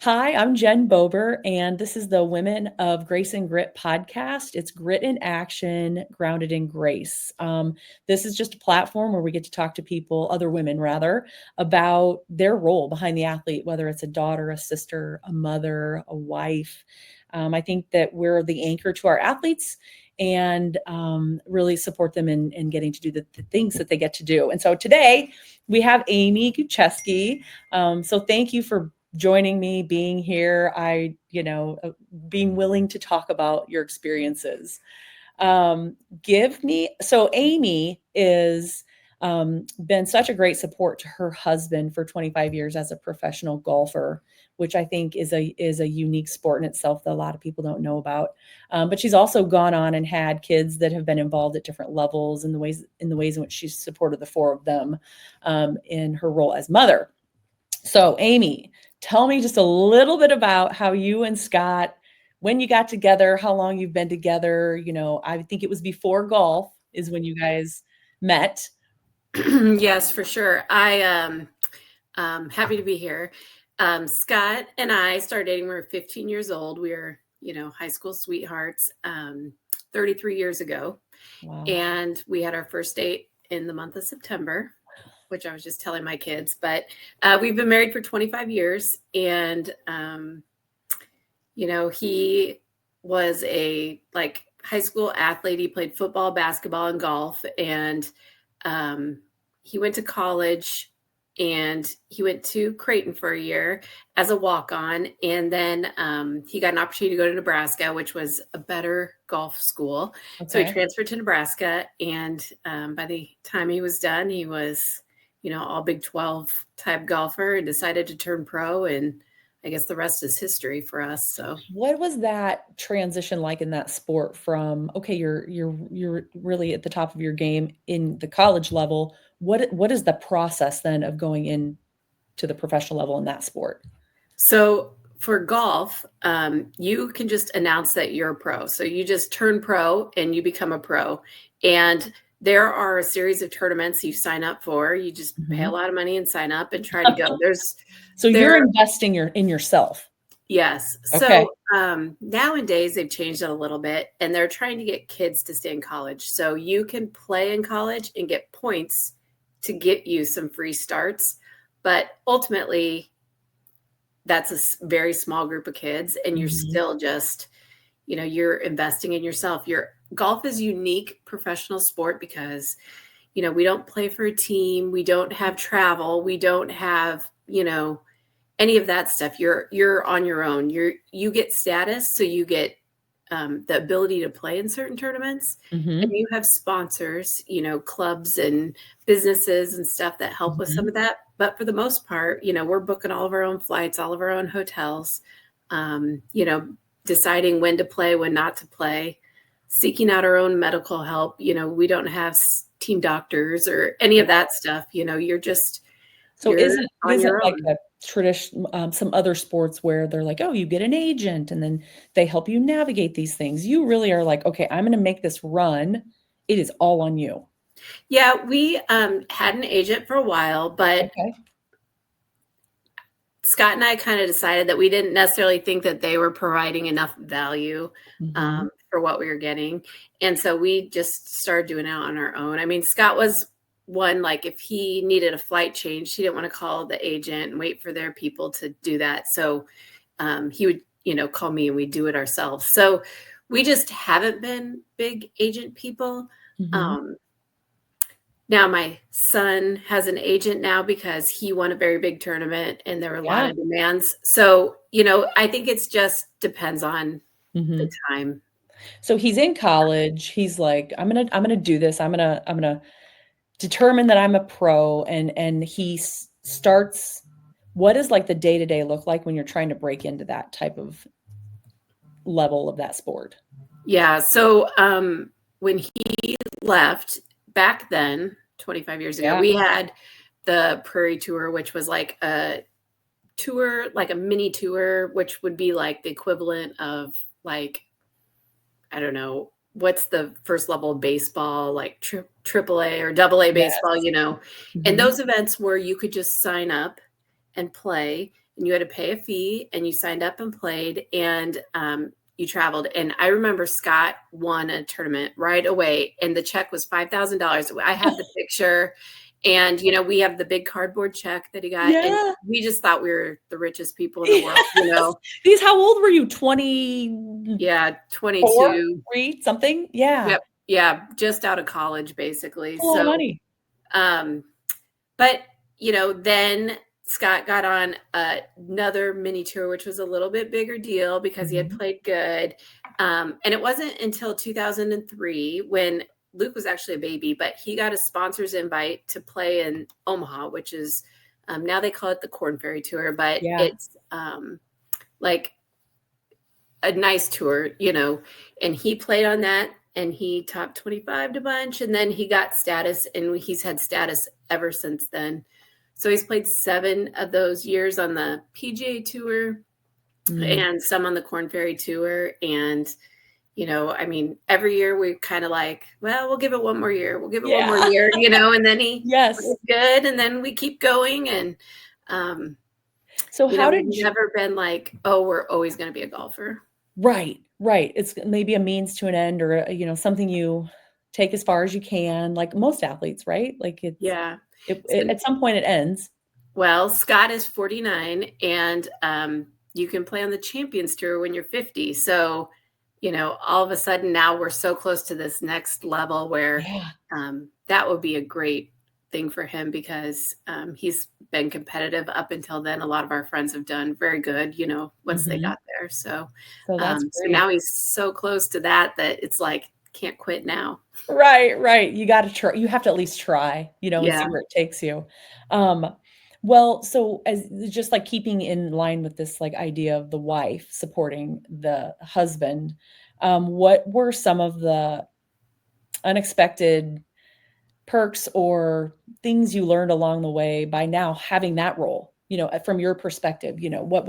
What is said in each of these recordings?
Hi, I'm Jen Bober, and this is the Women of Grace and Grit podcast. It's grit in action, grounded in grace. This is just a platform where we get to talk to people, other women rather, about their role behind the athlete, whether it's a daughter, a sister, a mother, a wife. I think that we're the anchor to our athletes and really support them in getting to do the things that they get to do. And so today we have Amy Gutschewski. So thank you for joining me, being here, being willing to talk about your experiences. So Amy is been such a great support to her husband for 25 years as a professional golfer, which I think is a unique sport in itself that a lot of people don't know about. But she's also gone on and had kids that have been involved at different levels in the ways in which she's supported the four of them in her role as mother. So Amy, tell me just a little bit about how you and Scott, when you got together, how long you've been together. I think it was before golf is when you guys met. Yes, for sure. Happy to be here. Scott and I started dating when we were 15 years old. We were, high school sweethearts 33 years ago. Wow. And we had our first date in the month of September, which I was just telling my kids. But we've been married for 25 years. And, he was a high school athlete. He played football, basketball, and golf. And he went to college and he went to Creighton for a year as a walk-on. And then he got an opportunity to go to Nebraska, which was a better golf school. Okay. So he transferred to Nebraska. And by the time he was done, he was, all Big 12 type golfer and decided to turn pro. And I guess the rest is history for us. So what was that transition like in that sport from, okay, you're really at the top of your game in the college level. What is the process then of going in to the professional level in that sport? So for golf, you can just announce that you're a pro. So you just turn pro and you become a pro. And there are a series of tournaments you sign up for. You just pay a lot of money and sign up and try to go. You're investing in yourself. Yes. Okay. So nowadays they've changed it a little bit and they're trying to get kids to stay in college. So you can play in college and get points to get you some free starts. But ultimately, that's a very small group of kids and you're still just, you're investing in yourself. Golf is a unique professional sport because, we don't play for a team. We don't have travel. We don't have, any of that stuff. You're on your own. You get status. So you get the ability to play in certain tournaments and you have sponsors, clubs and businesses and stuff that help with some of that. But for the most part, we're booking all of our own flights, all of our own hotels, deciding when to play, when not to play, seeking out our own medical help. We don't have team doctors or any of that stuff. You're just, so isn't like a tradition, some other sports where they're like, oh, you get an agent and then they help you navigate these things. You really are like, okay, I'm going to make this run. It is all on you. Yeah, we had an agent for a while, but Scott and I kind of decided that we didn't necessarily think that they were providing enough value for what we were getting. And so we just started doing it on our own. I mean, Scott was one, like if he needed a flight change, he didn't want to call the agent and wait for their people to do that. So he would, call me and we'd do it ourselves. So we just haven't been big agent people. Now my son has an agent now because he won a very big tournament and there were a lot of demands. So, I think it's just depends on the time. So he's in college. He's like, I'm going to do this. I'm going to determine that I'm a pro, and he starts. What does like the day-to-day look like when you're trying to break into that type of level of that sport? Yeah. So when he left back then, 25 years ago, we had the Prairie Tour, which was like a tour, like a mini tour, which would be like the equivalent of like, I don't know, what's the first level of baseball, like AAA or AA baseball, and those events where you could just sign up and play you had to pay a fee, and you signed up and played, and you traveled. And I remember Scott won a tournament right away, and the check was $5,000. I have the picture, and we have the big cardboard check that he got, and we just thought we were the richest people in the world. How old were you? 20? Yeah, 22, 3, something. Yeah. Yep. Yeah, just out of college, basically. Full of money. But then Scott got on another mini tour, which was a little bit bigger deal because he had played good. And it wasn't until 2003 when Luke was actually a baby, but he got a sponsor's invite to play in Omaha, which is now they call it the Corn Ferry Tour, but it's like a nice tour, and he played on that, and he top 25 a bunch, and then he got status, and he's had status ever since then. So he's played 7 of those years on the PGA Tour and some on the Corn Ferry Tour. And, every year we kind of like, well, we'll give it one more year. We'll give it one more year, and then he was good. And then we keep going. And so how did you never been like, oh, we're always going to be a golfer? Right. It's maybe a means to an end, or, something you take as far as you can, like most athletes, right? Like at some point it ends. Well, Scott is 49, and you can play on the Champions Tour when you're 50. So, all of a sudden now we're so close to this next level where that would be a great thing for him, because he's been competitive up until then. A lot of our friends have done very good, once they got there. So that's so now he's so close to that it's like, can't quit now. Right. You got to try. You have to at least try, and see where it takes you. Well, so as just like keeping in line with this like idea of the wife supporting the husband, what were some of the unexpected perks or things you learned along the way by now having that role, from your perspective? What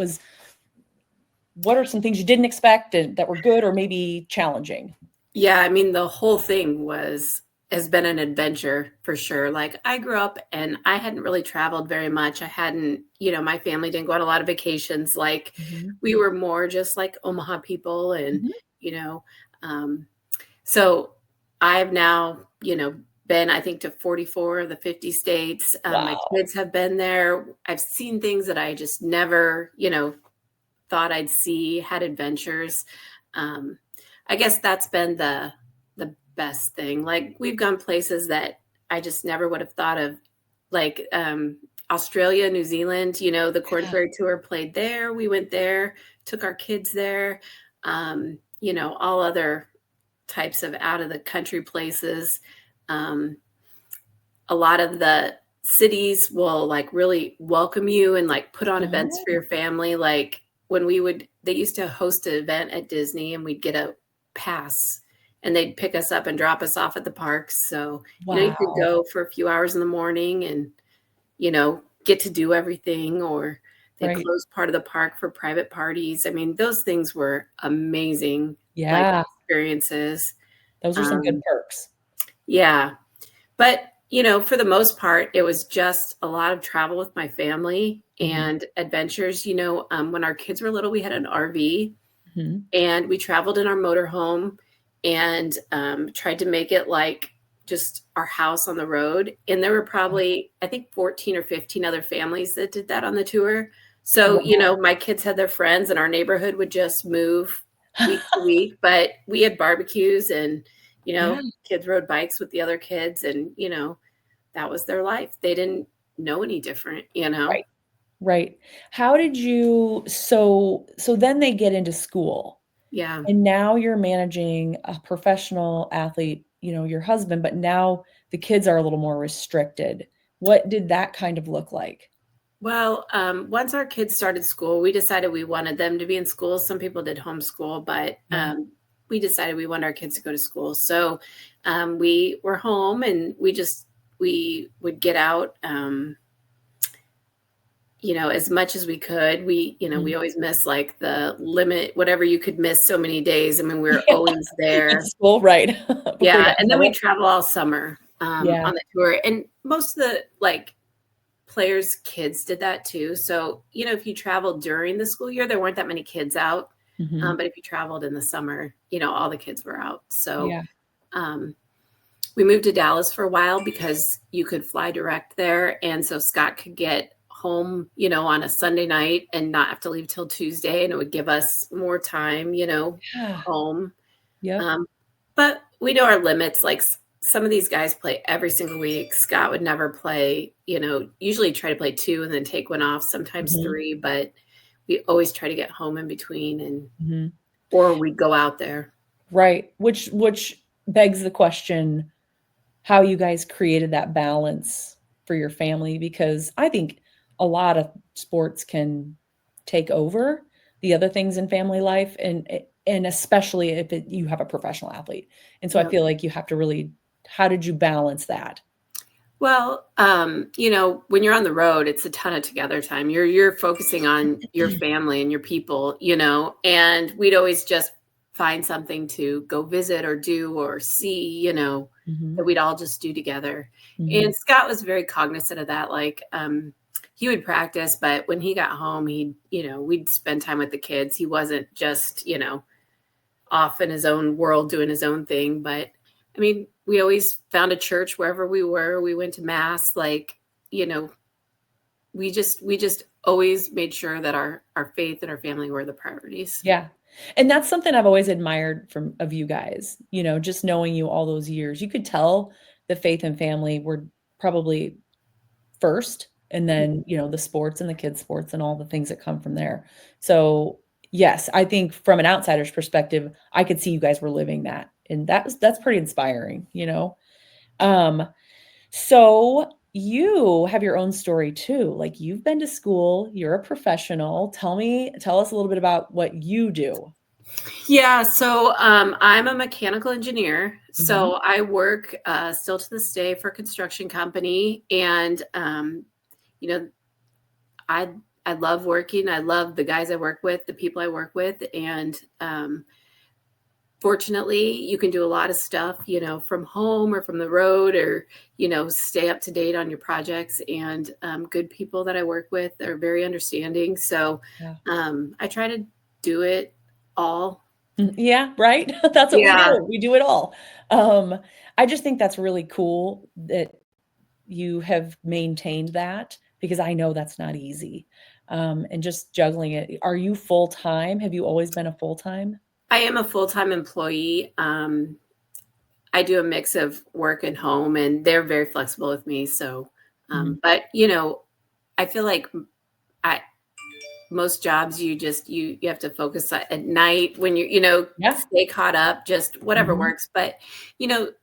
are some things you didn't expect that were good or maybe challenging? Yeah, I mean, the whole thing has been an adventure for sure. Like, I grew up and I hadn't really traveled very much. I hadn't, my family didn't go on a lot of vacations. Like, we were more just like Omaha people. And, so I've now, been, I think, to 44 of the 50 states. My kids have been there. I've seen things that I just never, thought I'd see, had adventures. I guess that's been the best thing. Like, we've gone places that I just never would have thought of, like Australia, New Zealand, the Corn Ferry Tour played there. We went there, took our kids there, all other types of out of the country places. A lot of the cities will like really welcome you and like put on events for your family. Like, when they used to host an event at Disney, and we'd get a pass, and they'd pick us up and drop us off at the parks. So, you could go for a few hours in the morning and, get to do everything, or they closed part of the park for private parties. I mean, those things were amazing experiences. Those are some good perks. Yeah. But, for the most part, it was just a lot of travel with my family and adventures. When our kids were little, we had an RV and we traveled in our motorhome and tried to make it like just our house on the road. And there were probably, I think, 14 or 15 other families that did that on the tour. So, my kids had their friends, and our neighborhood would just move week to week. But we had barbecues, and, kids rode bikes with the other kids, and, that was their life. They didn't know any different, Right. How did you, so then they get into school. Yeah. And now you're managing a professional athlete, your husband, but now the kids are a little more restricted. What did that kind of look like? Well, once our kids started school, we decided we wanted them to be in school. Some people did homeschool, but we decided we wanted our kids to go to school. So we were home, and we would get out, as much as we could. We always miss like the limit, whatever you could miss so many days. I mean, we were always there. In school, right. Yeah. And then we travel all summer on the tour. And most of the like players' kids did that too. So, if you traveled during the school year, there weren't that many kids out. Mhm. But if you traveled in the summer, all the kids were out. So Yeah. um, we moved to Dallas for a while because you could fly direct there. And so Scott could get home, on a Sunday night and not have to leave till Tuesday. And it would give us more time, Yeah. home. Yep. But we know our limits. Like some of these guys play every single week. Scott would never play, usually try to play 2 and then take one off, sometimes Mhm. 3, but we always try to get home in between Mhm. or we'd go out there. Right. Which begs the question how you guys created that balance for your family, because I think a lot of sports can take over the other things in family life, and especially if you have a professional athlete. And so I Yep. feel like you have to really, how did you balance that? Well, when you're on the road, it's a ton of together time. You're focusing on your family and your people, and we'd always just find something to go visit or do or see, that Mhm. we'd all just do together. Mhm. And Scott was very cognizant of that. Like, he would practice, but when he got home, we'd spend time with the kids. He wasn't just, off in his own world doing his own thing. But I mean, we always found a church wherever we were. We went to mass, like, we just always made sure that our faith and our family were the priorities. Yeah. And that's something I've always admired from of you guys, just knowing you all those years. You could tell the faith and family were probably first, and then, the sports and the kids sports and all the things that come from there. So, yes, I think from an outsider's perspective, I could see you guys were living that. And that's pretty inspiring. Um, so you have your own story too. Like you've been to school, you're a professional. Tell us a little bit about what you do. Yeah, so I'm a mechanical engineer. Mhm. So I work still to this day for a construction company, and you know, I I love working. I love the guys I work with, the people I work with, and fortunately, you can do a lot of stuff, from home or from the road, or stay up to date on your projects. And good people that I work with are very understanding. So Yeah. I try to do it all. Yeah, right? That's what we Yeah. do. We do it all. Um, I just think that's really cool that you have maintained that, because I know that's not easy. And just juggling it. Are you full-time? Have you always been a full-time? I am a full-time employee. I do a mix of work and home, and they're very flexible with me. So, Mhm. but I feel like I most jobs you have to focus at night when Yeah. stay caught up, just whatever Mhm. works. But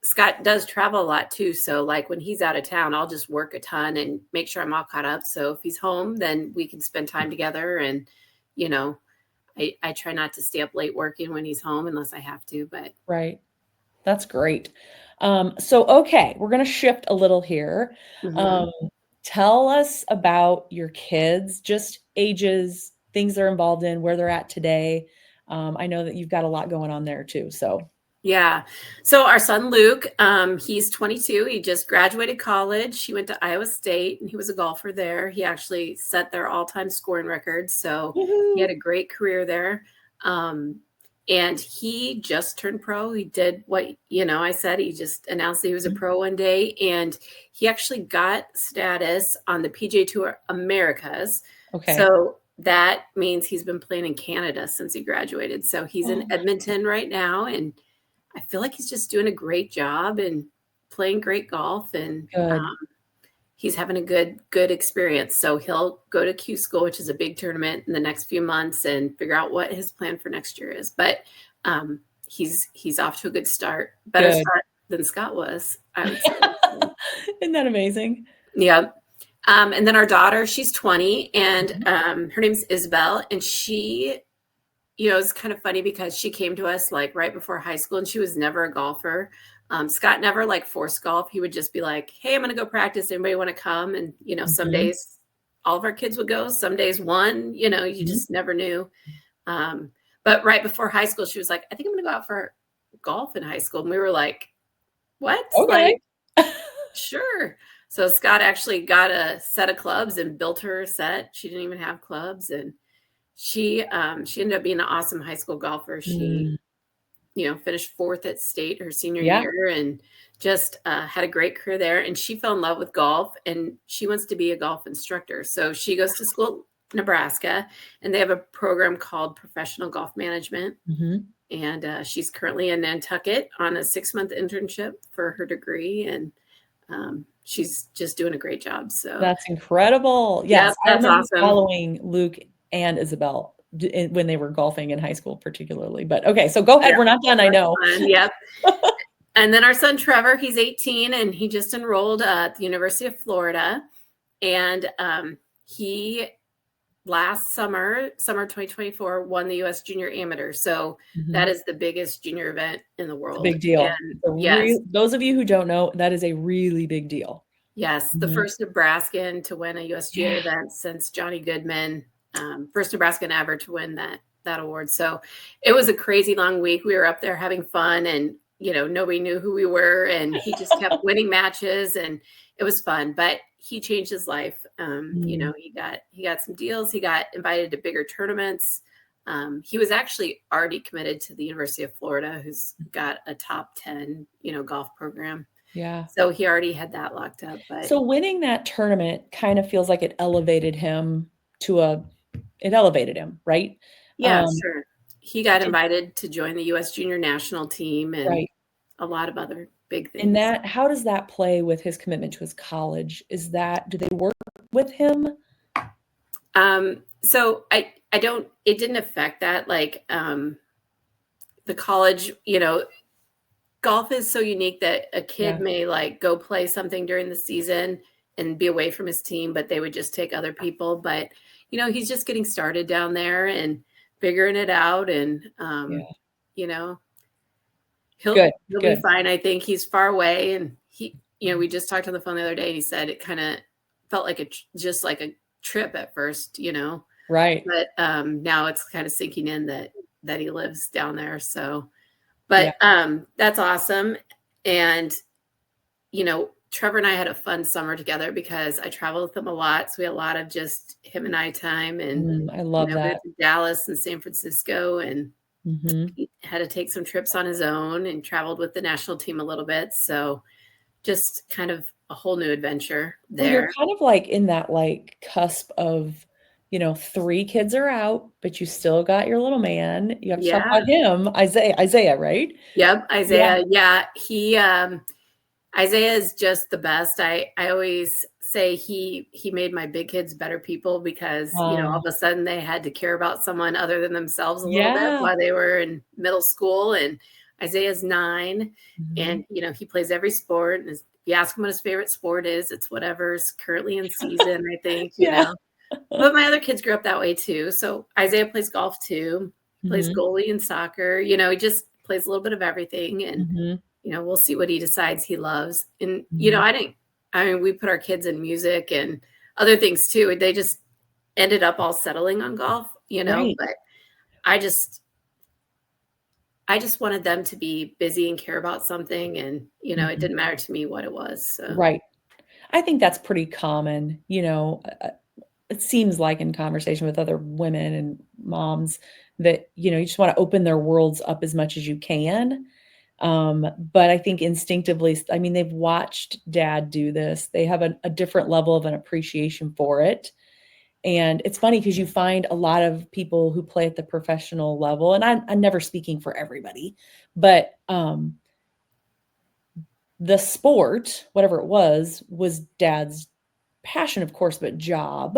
Scott does travel a lot too, so like when he's out of town, I'll just work a ton and make sure I'm all caught up. So if he's home, then we can spend time together. And you know I try not to stay up late working when he's home unless I have to. But Right. That's great. So okay, we're gonna shift a little here. mhm. Um, tell us about your kids, just ages, things they're involved in, where they're at today. I know that you've got a lot going on there too, so. Yeah. So our son Luke, he's 22. He just graduated college. He went to Iowa State and he was a golfer there. He actually set their all-time scoring record. So he had Woohoo. a great career there. Um, and he just turned pro. He did what, I said. He just announced that he was a Mhm. pro one day, and he actually got status on the PGA Tour Americas. Okay. So that means he's been playing in Canada since he graduated. So he's in Oh, Edmonton right now, and I feel like he's just doing a great job and playing great golf, and good, he's having a good experience. So he'll go to Q School, which is a big tournament in the next few months, and figure out what his plan for next year is. But he's off to a good start, better good. start than Scott was, I would say. Isn't that amazing? Yeah. And then our daughter, she's 20, and Mhm. her name's Isabel, and she it's kind of funny because she came to us like right before high school, and she was never a golfer. Scott never like forced golf. He would just be like, "Hey, I'm going to go practice. Anybody want to come?" And some Mhm. days all of our kids would go. Some days one. You Mhm. just never knew. Um, but right before high school, she was like, "I think I'm going to go out for golf in high school," and we were like, "What?" Okay. Like, sure. So Scott actually got a set of clubs and built her a set. She didn't even have clubs, and she ended up being an awesome high school golfer. She, finished 4th at state her senior Yeah. year, and just had a great career there. And she fell in love with golf, and she wants to be a golf instructor. So she goes to school at Nebraska, and they have a program called Professional Golf Management. And she's currently in Nantucket on a 6-month internship for her degree, and she's just doing a great job. So That's incredible. Yes, I that's remember awesome. following Luke and Isabel when they were golfing in high school, particularly. But okay, so go ahead. We're not done. I know. Yep. And then our son Trevor, he's 18, and he just enrolled at the University of Florida, and he last summer 2024, won the U.S. Junior Amateur. So that is the biggest junior event in the world. Big deal. And yes, those of you who don't know, that is a really big deal. Yes, the first Nebraskan to win a USGA event since Johnny Goodman, first Nebraskan ever to win that award. So it was a crazy long week. We were up there having fun, and nobody knew who we were, and he just kept winning matches, and it was fun. But he changed his life. He got some deals. He got invited to bigger tournaments. He was actually already committed to the University of Florida, who's got a top 10 golf program. Yeah. So he already had that locked up. But so winning that tournament kind of feels like it elevated him, right? Yeah, sure. He got invited to join the U.S. Junior National Team and a lot of other big things. And how does that play with his commitment to his college? Do they work with him? So it didn't affect that. Like, the college, golf is so unique that a kid may like go play something during the season and be away from his team, but they would just take other people. But, he's just getting started down there and figuring it out. And, he'll be fine. I think he's far away, and we just talked on the phone the other day, and he said it kind of felt like just like a trip at first, Right. But now it's kind of sinking in that he lives down there. So, but that's awesome. And, Trevor and I had a fun summer together because I traveled with him a lot. So we had a lot of just him and I time. And I love that. We went to Dallas and San Francisco, and he had to take some trips on his own and traveled with the national team a little bit. So just kind of a whole new adventure there. Well, you're kind of like in that like cusp of, 3 kids are out, but you still got your little man. You have to talk about him, Isaiah, right? Yep. Isaiah. Yeah. Isaiah is just the best. I always say he made my big kids better people because, all of a sudden they had to care about someone other than themselves a little bit while they were in middle school. And Isaiah's 9 and, he plays every sport. And if you ask him what his favorite sport is, it's whatever's currently in season, I think, But my other kids grew up that way too. So Isaiah plays golf too, plays goalie and soccer. He just plays a little bit of everything. And, we'll see what he decides he loves. And, we put our kids in music and other things too. They just ended up all settling on golf, but I just wanted them to be busy and care about something. And, it didn't matter to me what it was. So. Right. I think that's pretty common, it seems like in conversation with other women and moms that, you just want to open their worlds up as much as you can. But I think instinctively, they've watched dad do this. They have a different level of an appreciation for it. And it's funny because you find a lot of people who play at the professional level, and I'm never speaking for everybody, but the sport, whatever it was dad's passion, of course, but job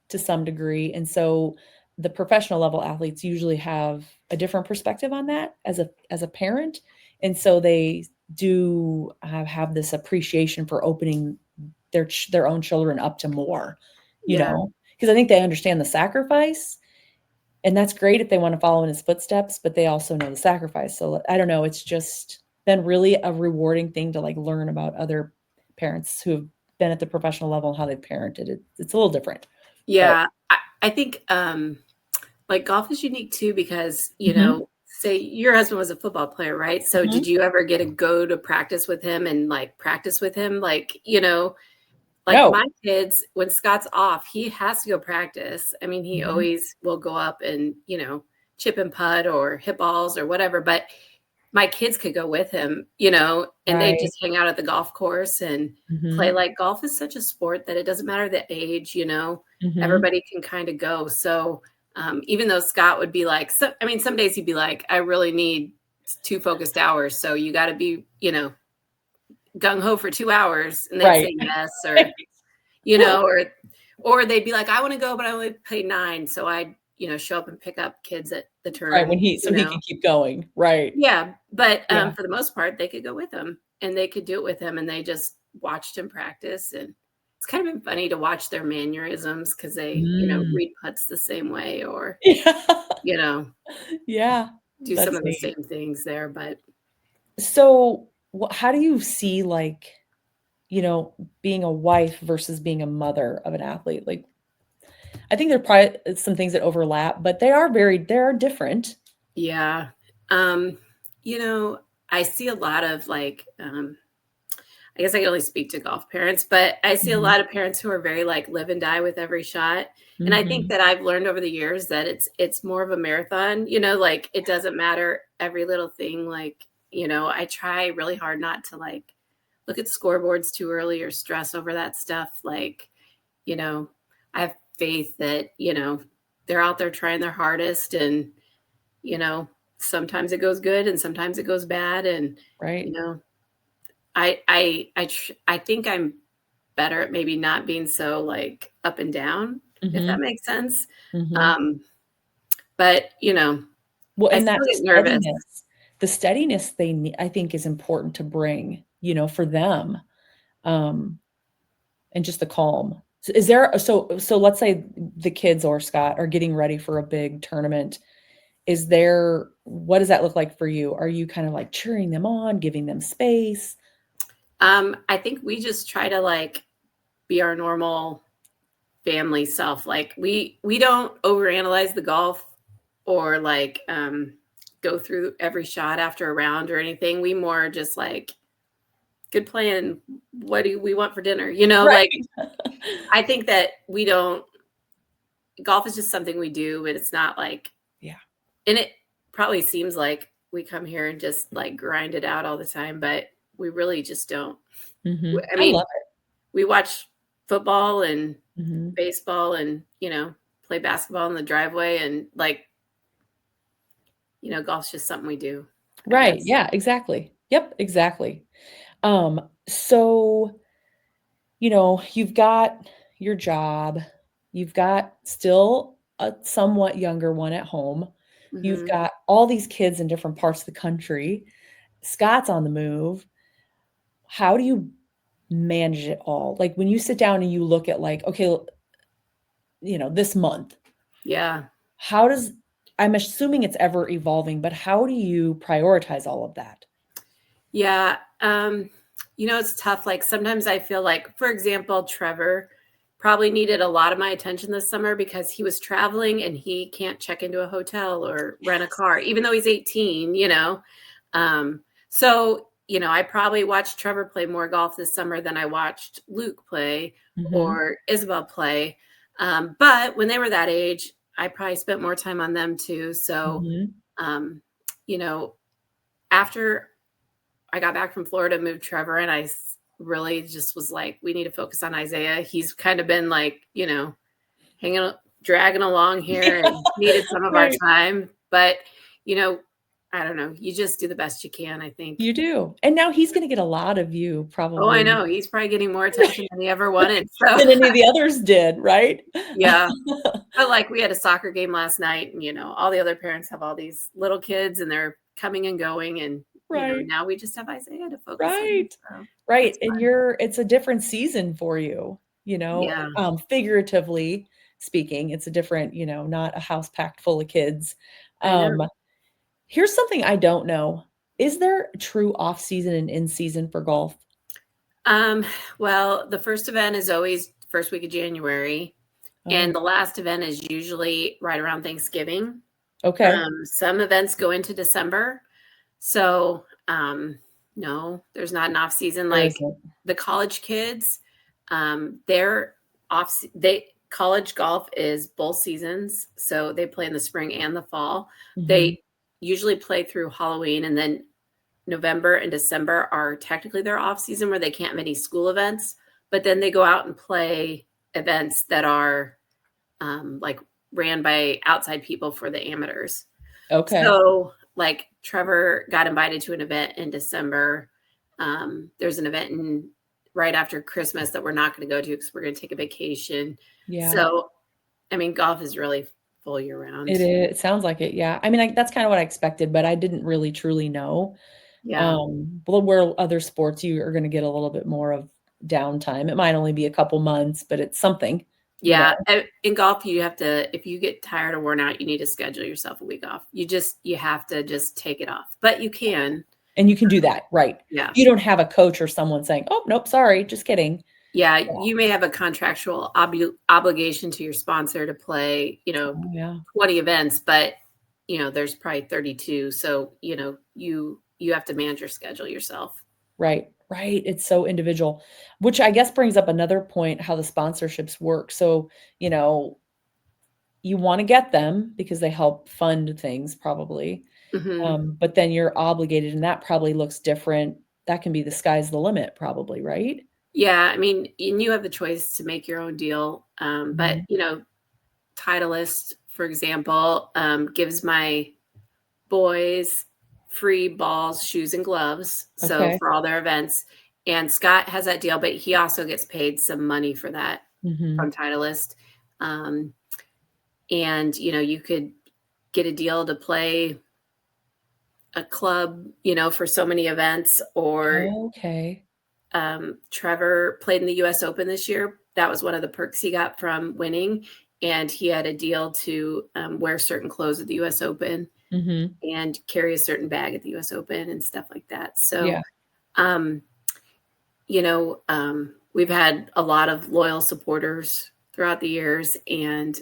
to some degree. And so the professional level athletes usually have a different perspective on that as a parent. And so they do have this appreciation for opening their own children up to more, because I think they understand the sacrifice, and that's great if they want to follow in his footsteps, but they also know the sacrifice. So I don't know. It's just been really a rewarding thing to like learn about other parents who have been at the professional level and how they've parented. It's a little different. Yeah. I think like golf is unique too, because, say your husband was a football player, right? So did you ever get to go to practice with him and like practice with him? Like, Like No. my kids, when Scott's off, he has to go practice. I mean, he Mhm. always will go up and, chip and putt or hit balls or whatever, but my kids could go with him, and they Right. just hang out at the golf course and play. Mhm. Like golf is such a sport that it doesn't matter the age, Mhm. everybody can kind of go. So even though Scott would be like, some days he'd be like, I really need 2 focused hours. So you got to be, gung ho for 2 hours. And they'd Right. say yes, or, you know, or, or they'd be like, I want to go, but I only play 9. So I'd, show up and pick up kids at the Right, turn, so he can keep going. Right. Yeah. But Yeah. for the most part, they could go with him and they could do it with him. And they just watched him practice. And it's kind of been funny to watch their mannerisms because they, Mm. read putts the same way or, Yeah. you know, Yeah. do some That's of the neat. same things there. But So, how do you see, like, being a wife versus being a mother of an athlete? Like, I think there are probably some things that overlap, but they are different. yeah, um, you know, I see a lot of like, I guess I can only speak to golf parents, but I see a Mhm. lot of parents who are very like live and die with every shot. And I think Mhm. that I've learned over the years that it's more of a marathon, like it doesn't matter every little thing. Like, I try really hard not to like look at scoreboards too early or stress over that stuff. Like, you know, I have faith that, they're out there trying their hardest and, you know, sometimes it goes good and sometimes it goes bad. And, you Right. know, I think I'm better at maybe not being so like up and down, if that Mhm. makes sense. Mhm. Um, but Well, I and that still get nervous. steadiness they nee I think is important to bring, for them, um, and just the calm. Is there so let's say the kids or Scott are getting ready for a big tournament. Is there what does that look like for you? Are you kind of like cheering them on, giving them space? I think we just try to like be our normal family self. Like we don't overanalyze the golf or like go through every shot after a round or anything. We more just like good plan. What do we want for dinner? Like Right. I think that we don't golf is just something we do, but it's not like Yeah. and it probably seems like we come here and just like grind it out all the time, but we really just don't. Mhm. I I mean, love it. we watch football and Mhm. baseball and, play basketball in the driveway and like, golf's just something we do, I Right, guess. yeah, exactly. Yep, exactly. So, you've got your job, you've got still a somewhat younger one at home, you've Mhm. got all these kids in different parts of the country, Scott's on the move. How do you manage it all? Like, when you sit down and you look at, like, okay, this month, Yeah. how does I'm assuming it's ever evolving, but how do you prioritize all of that? Yeah. It's tough. Like sometimes I feel like, for example, Trevor probably needed a lot of my attention this summer because he was traveling and he can't check into a hotel or rent a Yes. car, even though he's 18. So, I probably watched Trevor play more golf this summer than I watched Luke play Mhm, or Isabel play. But when they were that age, I probably spent more time on them too. So, mhm. um, you know, after I got back from Florida, moved Trevor, and really just was like, we need to focus on Isaiah. He's kind of been like, hanging, dragging along here Yeah, and needed some of our right. time. But, you know, I don't know. You just do the best you can, I think. You do, and now he's gonna get a lot of you Oh, I probably know. He's probably getting more attention than he ever wanted. So, than any of the others did, right? yeah. But like we had a soccer game last night, and all the other parents have all these little kids and they're coming and going. And, Right, now we just have Isaiah to focus on. right, So right, it's and fun. it's a different season for you, Yeah, figuratively speaking, it's a different, not a house packed full of kids. I know. Um, Here's something I don't know. Is there a true off season and in season for golf? Um, well, the first event is always first week of January, and Oh, the last event is usually right around Thanksgiving. okay. Some events go into December. So, no, there's not an off season There like isn't. the college kids. They're college golf is both seasons, so they play in the spring and the fall. Mhm. They usually play through Halloween, and then November and December are technically their off season where they can't have any school events, but then they go out and play events that are like ran by outside people for the amateurs. Okay. So, like Trevor got invited to an event in December. There's an event right after Christmas that we're not going to go to because we're going to take a vacation. Yeah. So, I mean, golf is really full year round. It sounds like it, yeah. I mean, that's kinda what I expected, but I didn't really truly know. Yeah. But where other sports, you are gonna get a little bit more of downtime. It might only be a couple months, but it's something, you Yeah. know? In golf, you have to, if you get tired or worn out, you need to schedule yourself a week off. You have to just take it off, but you can. And you can do that, right. Yeah. You don't have a coach or someone saying, "Oh, nope, sorry, just kidding." Yeah. Yeah. You may have a contractual obligation to your sponsor to play, Oh, yeah. 20 events, but there's probably 32. So, you have to manage your schedule yourself. Right, right, it's so individual, which I guess brings up another point, how the sponsorships work. So, you know, you wanna get them because they help fund things probably, Hmm. but then you're obligated, and that probably looks different. That can be the sky's the limit probably, right? Yeah. I mean, and you have the choice to make your own deal. But, Mhm. Titleist, for example, gives my boys free balls, shoes, and gloves. So Okay. for all their events. And Scott has that deal, but he also gets paid some money for that Mhm. from Titleist. Um, and you could get a deal to play a club, for so many events. Or Okay. Trevor played in the US Open this year. That was one of the perks he got from winning. And he had a deal to wear certain clothes at the US Open Mhm. and carry a certain bag at the US Open and stuff like that. So, Yeah. um, we've had a lot of loyal supporters throughout the years. And,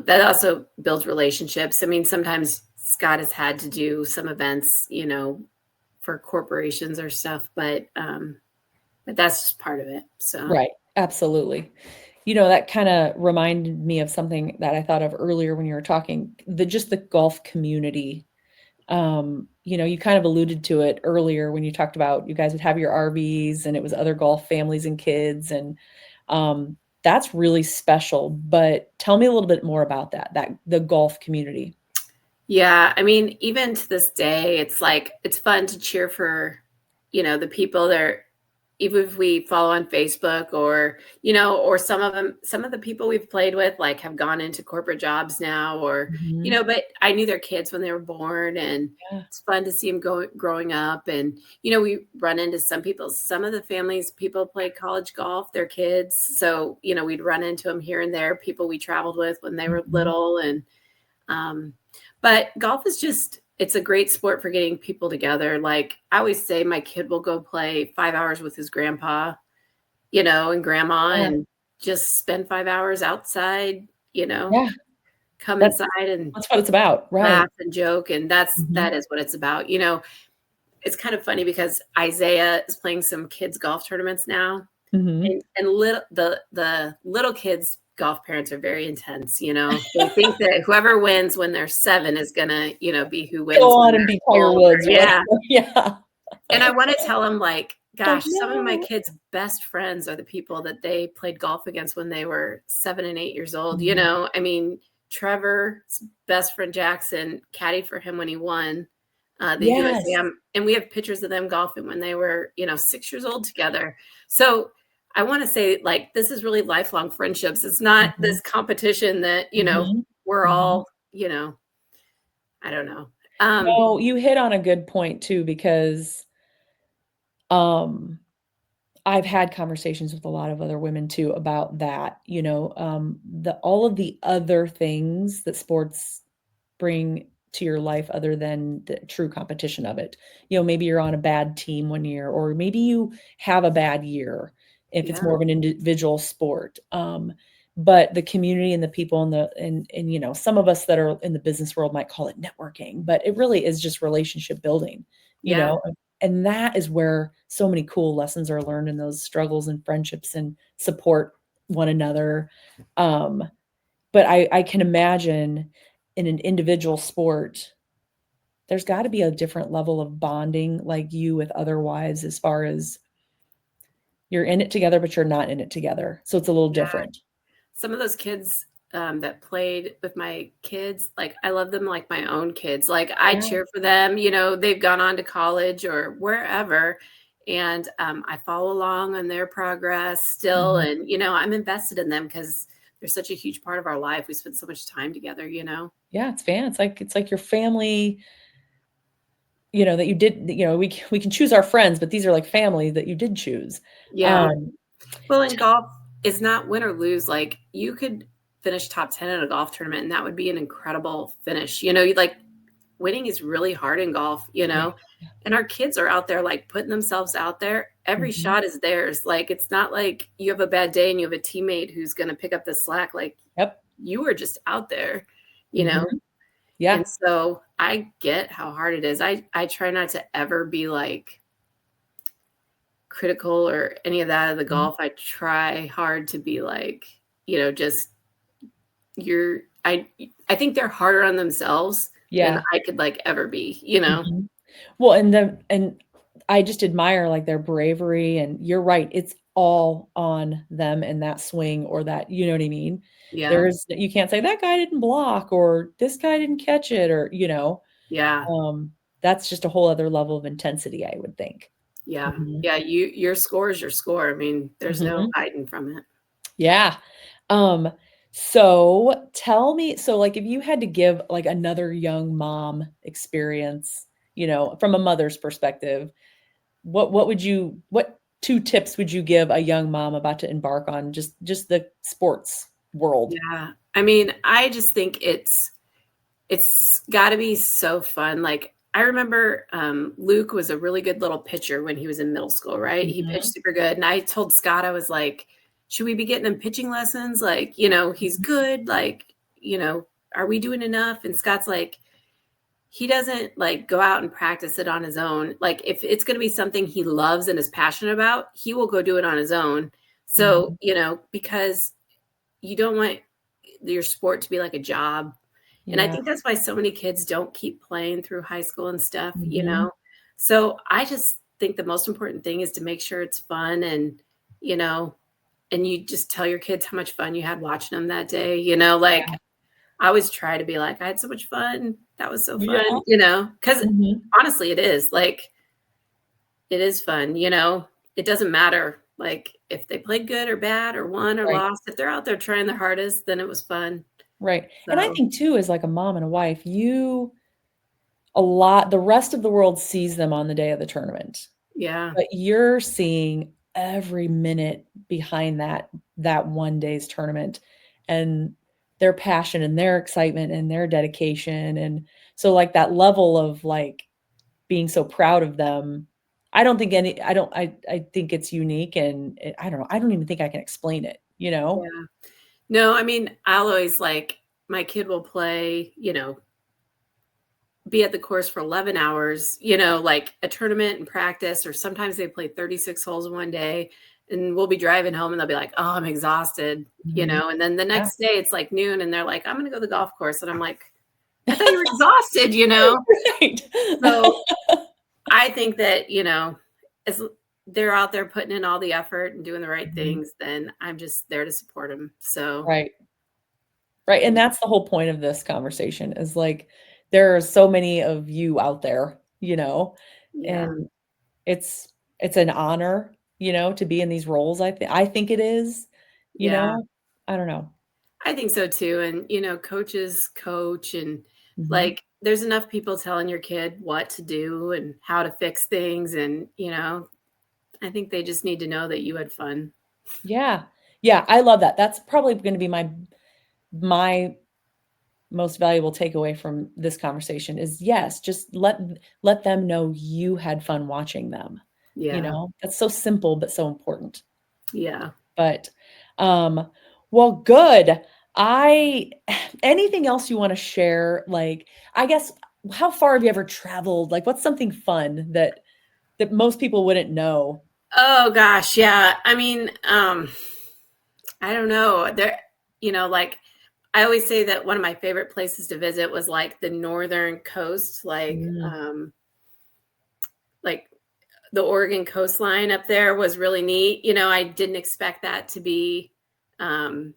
that also builds relationships. I mean, sometimes Scott has had to do some events, for corporations or stuff, but that's just part of it. So, Right, absolutely. You know, that kinda reminded me of something that I thought of earlier when you were talking, the golf community. You know, you kind of alluded to it earlier when you talked about you guys would have your RVs and it was other golf families and kids, and, that's really special, but tell me a little bit more about that the golf community. yeah, I mean, even to this day, it's like it's fun to cheer for, the people that are, even if we follow on Facebook, or, or some of the people we've played with, like, have gone into corporate jobs now, or, Mhm. but I knew their kids when they were born, and Yeah. it's fun to see them growing up. And, we run into some of the families, people play college golf, their kids. So, we'd run into them here and there, people we traveled with when they were Mhm. little. And, um, but golf is it's a great sport for getting people together. Like I always say, my kid will go play 5 hours with his grandpa, and grandma, Yeah. and just spend 5 hours outside, Yeah. come That's inside and that's what it's about, right. laugh and joke. And that Mhm. is what it's about. It's kind of funny because Isaiah is playing some kids golf tournaments now. Mhm. And the little kids golf parents are very intense. They think that whoever wins when they're 7 is gonna, be who wins Go when on and they're be Tiger older. Woods or whatever. Yeah. Yeah. And I wanna tell them, like, Like, gosh, some of my "No." kids' best friends are the people that they played golf against when they were 7 and 8 years old. Mhm. I mean, Trevor's best friend Jackson caddied for him when he won the Yes. USAM, and we have pictures of them golfing when they were, 6 years old together. So I want to say, like, this is really lifelong friendships. It's not Mhm. this competition that, Mhm. we're Mhm. all, I don't know. Um, No, you hit on a good point too because, um, I've had conversations with a lot of other women too about that, the all of the other things that sports bring to your life other than the true competition of it. You know, maybe you're on a bad team one year, or maybe you have a bad year if it's yeah, more of an individual sport. But the community and the people and some of us that are in the business world might call it networking, but it really is just relationship building, you yeah, know. And that is where so many cool lessons are learned in those struggles and friendships and support one another. But I can imagine in an individual sport, there's got to be a different level of bonding like you with other wives as far as you're in it together, but you're not in it together. So it's a little Yeah. different. Some of those kids that played with my kids, like I love them like my own kids. Like I Yeah. cheer for them. You know, they've gone on to college or wherever, and I follow along on their progress still. Mhm. And you know, I'm invested in them because they're such a huge part of our life. We spend so much time together. You know. Yeah, it's fan. It's like your family, that you did, we can choose our friends, but these are like family that you did choose. Yeah. Um, Well, in golf, it's not win or lose. Like you could finish top 10 in a golf tournament, and that would be an incredible finish. You know, you like winning is really hard in golf, you yeah. know, and our kids are out there like putting themselves out there. Every Mhm. shot is theirs. Like it's not like you have a bad day and you have a teammate who's going to pick up the slack. Like Yep. you are just out there, you know. Mhm. And Yeah. so I get how hard it is. I try not to ever be like critical or any of that of the Mhm. golf. I try hard to be like, you know, just you're I think they're harder on themselves than Yeah. I could like ever be, you know. Mhm. Well, and I just admire, like, their bravery, and you're right, it's all on them and that swing or that, you know what I mean? Yeah. There's you can't say, "That guy didn't block," or, "This guy didn't catch it," or, Yeah. that's just a whole other level of intensity, I would think. Yeah. Mhm. Yeah, your score is your score. I mean, there's no Mhm. hiding from it. Yeah. Um, so tell me, so, like, if you had to give, like, another young mom experience, from a mother's perspective, what 2 tips would you give a young mom about to embark on just the sports world? Yeah. I mean, I just think it's gotta be so fun. Like, I remember, Luke was a really good little pitcher when he was in middle school, right? He pitched Mhm, super good, and I told Scott, I was like, "Should we be getting him pitching lessons? Like, you know, he's mhm, good, like, you know, are we doing enough?" And Scott's like, he doesn't, like, go out and practice it on his own. Like, if it's gonna be something he loves and is passionate about, he will go do it on his own. So, mhm. you know, because you don't want your sport to be like a job. And I Yeah. think that's why so many kids don't keep playing through high school and stuff, you Mhm. know? So I just think the most important thing is to make sure it's fun and, you know, and you just tell your kids how much fun you had watching them that day, you know, like Yeah. I always try to be like, I had so much fun. That was so fun, Yeah. you know, because Mhm. honestly, it is like, it is fun, you know, it doesn't matter. Like if they played good or bad or won or Right, lost, if they're out there trying their hardest, then it was fun. right. And I So, think too, as like a mom and a wife, the rest of the world sees them on the day of the tournament. yeah. But you're seeing every minute behind that one day's tournament, and their passion and their excitement and their dedication, and so, like, that level of, like, being so proud of them, I don't think any I don't I think it's unique, and I don't know, I don't even think I can explain it, you know? Yeah. No, I mean, I'll always like my kid will play, you know, be at the course for 11 hours, you know, like a tournament and practice, or sometimes they play 36 holes in one day and we'll be driving home and they'll be like, oh, I'm exhausted, you Mhm. know, and then the Yeah. next day it's like noon and they're like, I'm going to go to the golf course. And I'm like, I thought you were exhausted, you know? Right. So I think that, you know, as they're out there putting in all the effort and doing the right Mhm. things, then I'm just there to support them. So, Right. Right, and that's the whole point of this conversation is, like, there are so many of you out there, yeah. and it's an honor, to be in these roles, I think it is, you Yeah. know? I don't know. I think so too. And, you know, coaches coach and Mhm. like there's enough people telling your kid what to do and how to fix things. And, you know, I think they just need to know that you had fun. Yeah. Yeah, I love that. That's probably gonna be my most valuable takeaway from this conversation is, yes, just let them know you had fun watching them, Yeah. That's so simple, but so important. Yeah. But, um, well, good. I anything else you wanna share? Like, I guess, how far have you ever traveled? Like, what's something fun that most people wouldn't know? Oh gosh, yeah. I mean, I don't know. There, like I always say that one of my favorite places to visit was like the northern coast, Mm, like the Oregon coastline up there was really neat. I didn't expect that to be, um,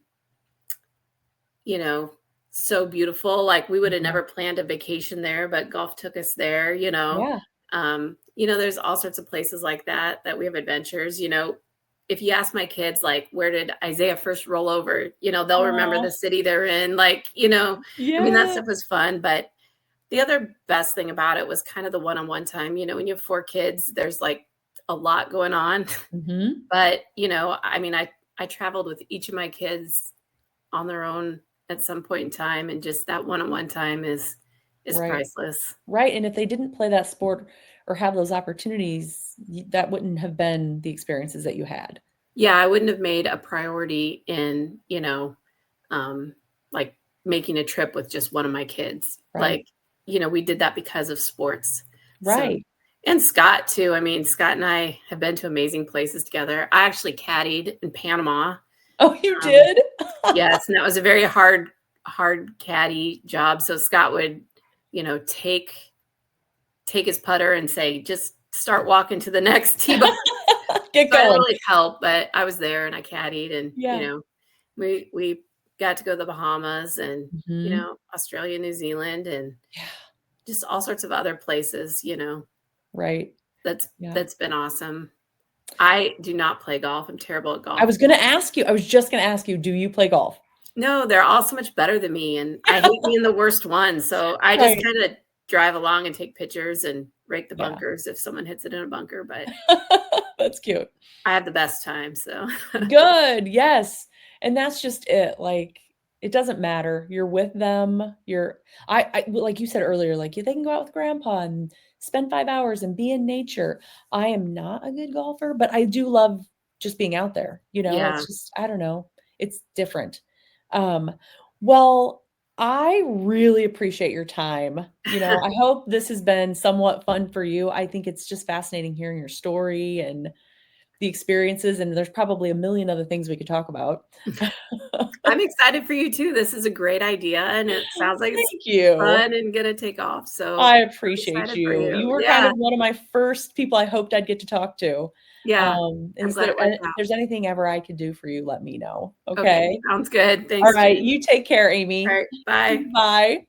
you know, so beautiful. Like we would have mhm. never planned a vacation there, but golf took us there, Yeah. there's all sorts of places like that we have adventures. If you ask my kids, like, where did Isaiah first roll over, they'll remember Aw, the city they're in. Like, I mean, that yeah. stuff was fun. But the other best thing about it was kind of the one-on-one time. When you have 4 kids, there's like a lot going on. Mhm. But, I mean, I traveled with each of my kids on their own at some point in time, and just that one-on-one time is Right. priceless. Right, and if they didn't play that sport or have those opportunities, that wouldn't have been the experiences that you had. Yeah, I wouldn't have made a priority in, um, like making a trip with just one of my kids. Right. Like, we did that because of sports. So, Right. and Scott too. I mean, Scott and I have been to amazing places together. I actually caddied in Panama. Oh, you Um, did? yes, and that was a very hard caddy job. So Scott would, take his putter and say, just start walking to the next tee box. Get So I didn't going. really help, but I was there and I caddied, and, Yeah. we got to go to the Bahamas and, Mhm. Australia, New Zealand, and Yeah. just all sorts of other places, Right. that's Yeah. that's been awesome. I do not play golf. I'm terrible at I golf. was gonna ask you, I was just gonna ask you, do you play golf? No, they're all so much better than me, and I hate being the worst one. So I just Right. kinda drive along and take pictures and rake the Yeah. bunkers if someone hits it in a bunker, but That's cute. I have the best time, so Good, yes, and that's just it, like, it doesn't matter, you're with them, well, like you said earlier, like, they can go out with grandpa and spend 5 hours and be in nature. I am not a good golfer, but I do love just being out there, Yeah. it's just I don't know, it's different. Um, well, I really appreciate your time, I hope this has been somewhat fun for you. I think it's just fascinating hearing your story and the experiences, and there's probably a million other things we could talk about. I'm excited for you too. This is a great idea, and it sounds like it's Thank you. fun and gonna take off. So I I'm appreciate excited for you. you. You were kind Yeah, of one of my first people I hoped I'd get to talk to. yeah. And I'm is glad there it worked if out. there's anything ever I could do for you, let me know, Okay, okay? sounds good. All Thanks, right, Jen. you take care, All Amy. right, bye. Bye.